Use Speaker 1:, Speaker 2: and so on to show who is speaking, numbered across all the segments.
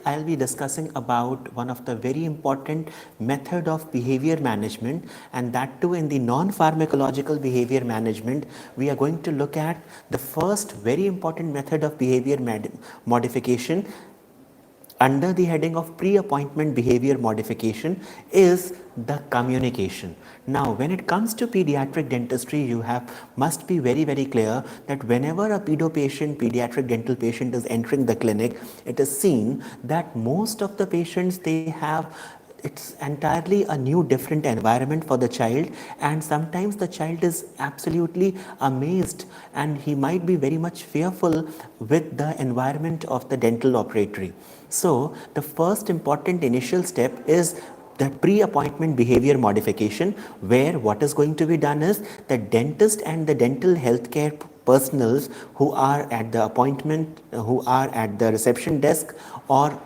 Speaker 1: I'll be discussing about one of the very important method of behavior management, and that too in the non-pharmacological behavior management. We are going to look at the first very important method of behavior modification under the heading of pre-appointment behavior modification is the communication. Now, when it comes to pediatric dentistry, you must be very clear that whenever a pediatric dental patient is entering the clinic, it is seen that most of the patients, they have, it's entirely a new different environment for the child, and sometimes the child is absolutely amazed and he might be very much fearful with the environment of the dental operatory. So the first important initial step is the pre-appointment behavior modification, where what is going to be done is the dentist and the dental healthcare personals who are at the appointment, who are at the reception desk, or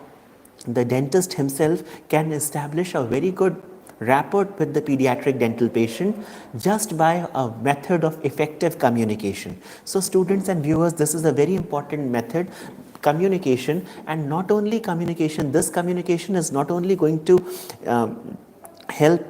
Speaker 1: the dentist himself can establish a very good rapport with the pediatric dental patient just by a method of effective communication. So students and viewers, this is a very important method, communication. And not only communication, this communication is not only going to help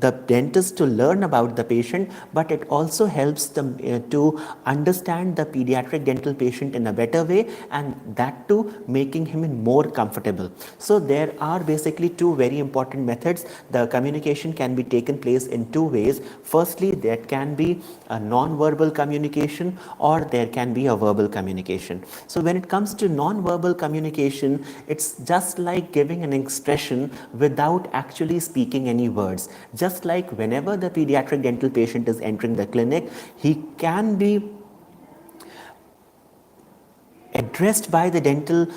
Speaker 1: the dentist to learn about the patient, but it also helps them to understand the pediatric dental patient in a better way, and that too making him more comfortable. So there are basically two very important methods. The communication can be taken place in two ways. Firstly, there can be a non-verbal communication, or there can be a verbal communication. So when it comes to non-verbal communication, it's just like giving an expression without actually speaking any words. Just like whenever the pediatric dental patient is entering the clinic, he can be addressed by the dental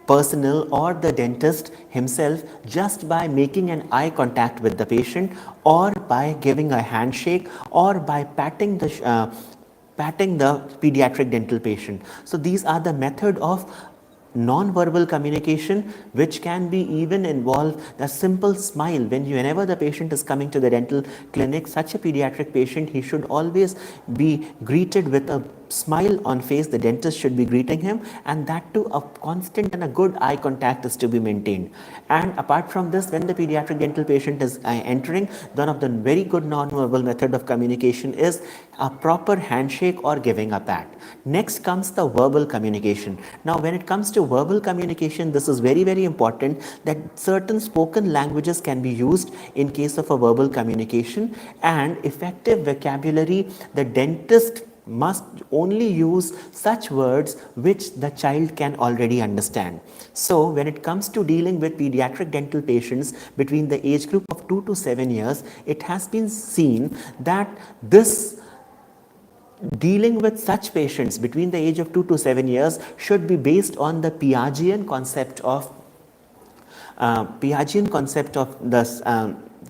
Speaker 1: personnel or the dentist himself just by making an eye contact with the patient, or by giving a handshake, or by patting the pediatric dental patient. So these are the method of non-verbal communication, which can be even involve a simple smile. Whenever the patient is coming to the dental clinic, such a pediatric patient, he should always be greeted with a smile on face. The dentist should be greeting him, and that too a constant and a good eye contact is to be maintained. And apart from this, when the pediatric dental patient is entering, one of the very good non-verbal method of communication is a proper handshake or giving a pat. Next comes the verbal communication. Now when it comes to verbal communication, this is very important, that certain spoken languages can be used in case of a verbal communication, and effective vocabulary, the dentist must only use such words which the child can already understand. So when it comes to dealing with pediatric dental patients between the age group of 2 to 7 years, it has been seen that this dealing with such patients between the age of 2 to 7 years should be based on the Piagetian concept of this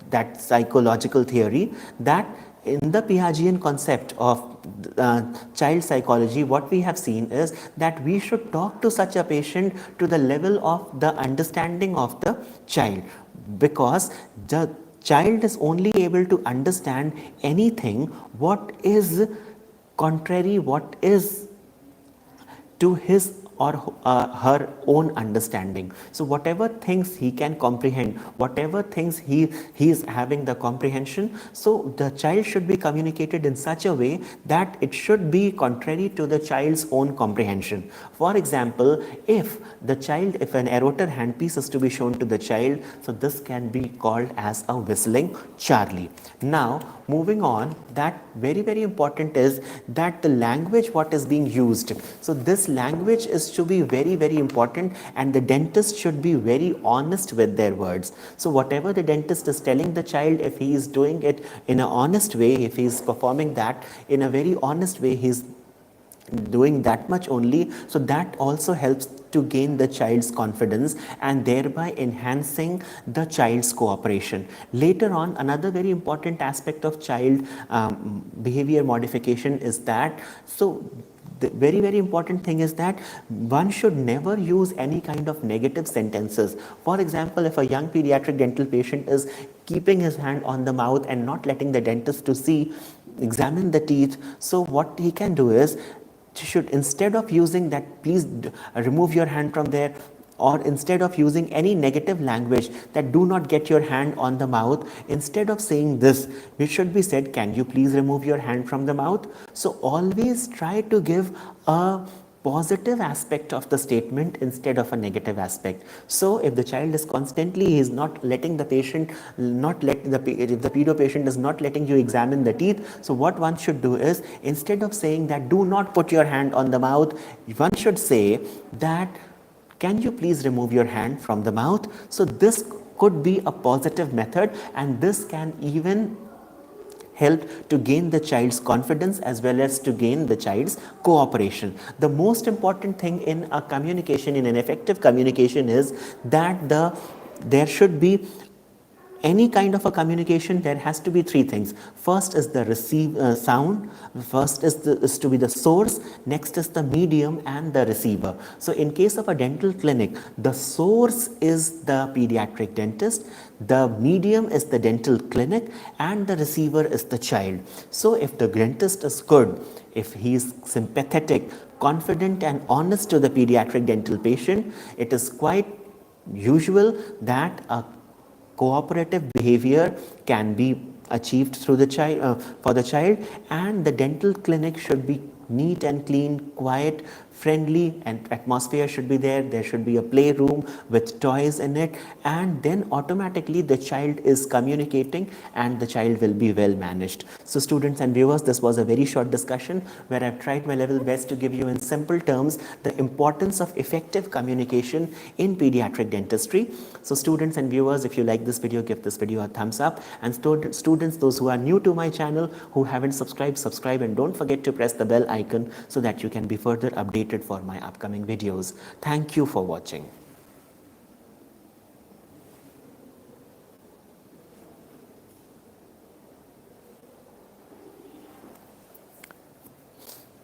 Speaker 1: that psychological theory, that in the Piagetian concept of child psychology, what we have seen is that we should talk to such a patient to the level of the understanding of the child, because the child is only able to understand anything what is contrary, what is to his or her own understanding. So whatever things he can comprehend, whatever things he is having the comprehension, so the child should be communicated in such a way that it should be contrary to the child's own comprehension. For example, if an erotor handpiece is to be shown to the child, so this can be called as a whistling Charlie. Now moving on, that very important is that the language what is being used, so this language is to be very important, and the dentist should be very honest with their words. So whatever the dentist is telling the child, if he is doing it in an honest way, if he is performing that in a very honest way, he is doing that much only, so that also helps to gain the child's confidence and thereby enhancing the child's cooperation. Later on, another very important aspect of child behavior modification is that, so the very important thing is that one should never use any kind of negative sentences. For example, if a young pediatric dental patient is keeping his hand on the mouth and not letting the dentist to examine the teeth, so what he can do is, should, instead of using that, please remove your hand from there, or instead of using any negative language that do not get your hand on the mouth, instead of saying this, it should be said, can you please remove your hand from the mouth? So always try to give a positive aspect of the statement instead of a negative aspect. So if the child is constantly, he is not letting the patient, if the pedo patient is not letting you examine the teeth, so what one should do is, instead of saying that do not put your hand on the mouth, one should say that can you please remove your hand from the mouth? So this could be a positive method, and this can even help to gain the child's confidence as well as to gain the child's cooperation. The most important thing in a communication, in an effective communication, is that there should be any kind of a communication. There has to be three things. First is the sound, first is to be the source, next is the medium and the receiver. So in case of a dental clinic, the source is the pediatric dentist, the medium is the dental clinic, and the receiver is the child. So if the dentist is good, if he is sympathetic, confident and honest to the pediatric dental patient, it is quite usual that a cooperative behavior can be achieved through the child, for the child, and the dental clinic should be neat and clean, quiet, friendly, and atmosphere should be there. There should be a playroom with toys in it, and then automatically the child is communicating and the child will be well managed. So students and viewers, this was a very short discussion where I've tried my level best to give you in simple terms the importance of effective communication in pediatric dentistry. So students and viewers, if you like this video, give this video a thumbs up, and students, those who are new to my channel, who haven't subscribed, subscribe, and don't forget to press the bell icon so that you can be further updated for my upcoming videos. Thank you for watching.